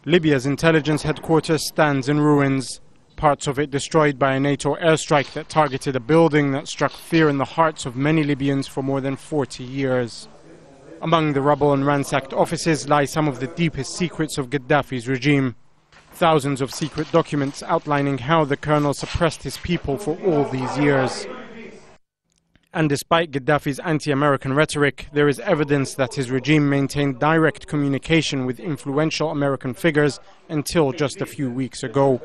Libya's intelligence headquarters stands in ruins, parts of it destroyed by a NATO airstrike that targeted a building that struck fear in the hearts of many Libyans for more than 40 years. Among the rubble and ransacked offices lie some of the deepest secrets of Gaddafi's regime. Thousands of secret documents outlining how the colonel suppressed his people for all these years. And despite Gaddafi's anti-American rhetoric, there is evidence that his regime maintained direct communication with influential American figures until just a few weeks ago.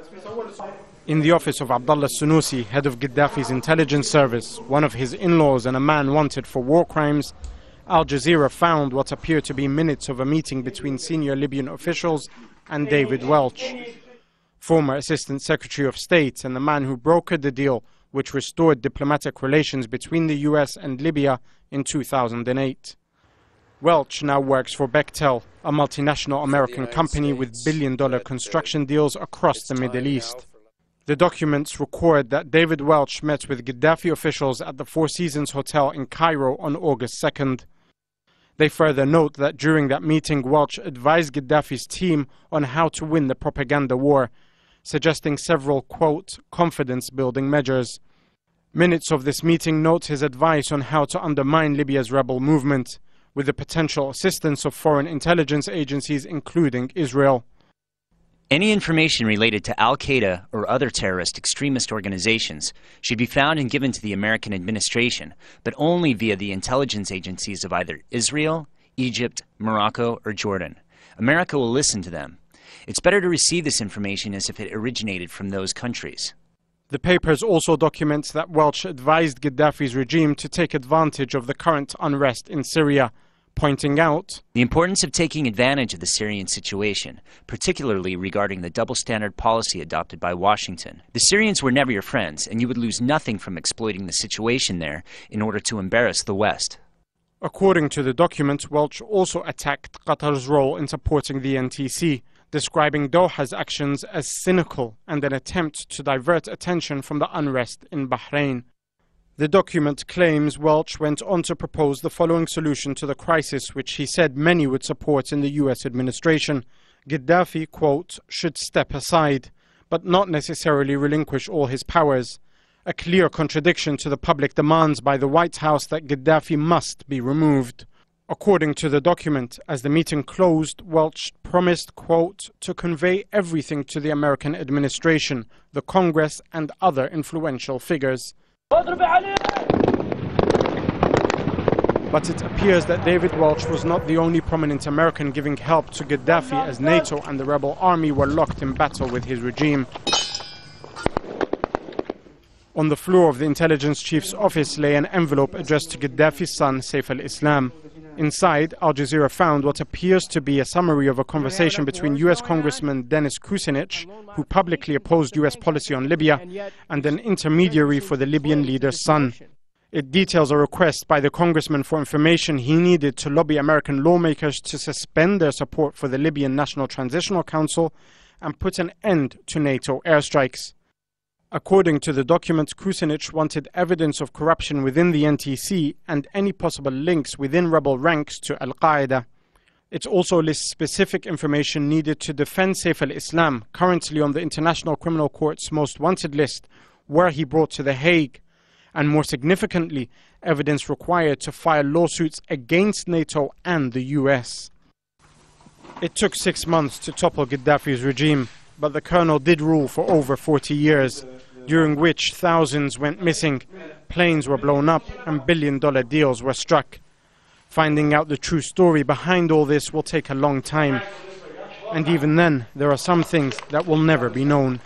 In the office of Abdullah Sunusi, head of Gaddafi's intelligence service, one of his in-laws and a man wanted for war crimes, Al Jazeera found what appeared to be minutes of a meeting between senior Libyan officials and David Welch, former Assistant Secretary of State and the man who brokered the deal which restored diplomatic relations between the US and Libya in 2008. Welch now works for Bechtel, a multinational American company with billion-dollar construction deals across the Middle East. The documents record that David Welch met with Gaddafi officials at the Four Seasons Hotel in Cairo on August 2nd. They further note that during that meeting, Welch advised Gaddafi's team on how to win the propaganda war, suggesting several, quote, confidence-building measures. Minutes of this meeting note his advice on how to undermine Libya's rebel movement, with the potential assistance of foreign intelligence agencies, including Israel. Any information related to Al-Qaeda or other terrorist extremist organizations should be found and given to the American administration, but only via the intelligence agencies of either Israel, Egypt, Morocco, or Jordan. America will listen to them. It's better to receive this information as if it originated from those countries. The papers also document that Welch advised Gaddafi's regime to take advantage of the current unrest in Syria, pointing out the importance of taking advantage of the Syrian situation, particularly regarding the double standard policy adopted by Washington. The Syrians were never your friends, and you would lose nothing from exploiting the situation there in order to embarrass the West. According to the document, Welch also attacked Qatar's role in supporting the NTC, describing Doha's actions as cynical and an attempt to divert attention from the unrest in Bahrain. The document claims Welch went on to propose the following solution to the crisis, which he said many would support in the US administration. Gaddafi, quote, should step aside, but not necessarily relinquish all his powers. A clear contradiction to the public demands by the White House that Gaddafi must be removed. According to the document, as the meeting closed, Welch promised, quote, to convey everything to the American administration, the Congress, and other influential figures. But it appears that David Welch was not the only prominent American giving help to Gaddafi, as NATO and the rebel army were locked in battle with his regime. On the floor of the intelligence chief's office lay an envelope addressed to Gaddafi's son, Saif al-Islam. Inside, Al Jazeera found what appears to be a summary of a conversation between US Congressman Dennis Kucinich, who publicly opposed US policy on Libya, and an intermediary for the Libyan leader's son. It details a request by the congressman for information he needed to lobby American lawmakers to suspend their support for the Libyan National Transitional Council and put an end to NATO airstrikes. According to the document, Kucinich wanted evidence of corruption within the NTC and any possible links within rebel ranks to Al-Qaeda. It also lists specific information needed to defend Saif al-Islam, currently on the International Criminal Court's most wanted list, where he brought to The Hague, and more significantly, evidence required to file lawsuits against NATO and the US. It took 6 months to topple Gaddafi's regime, but the colonel did rule for over 40 years, during which thousands went missing, planes were blown up, and billion-dollar deals were struck. Finding out the true story behind all this will take a long time. And even then, there are some things that will never be known.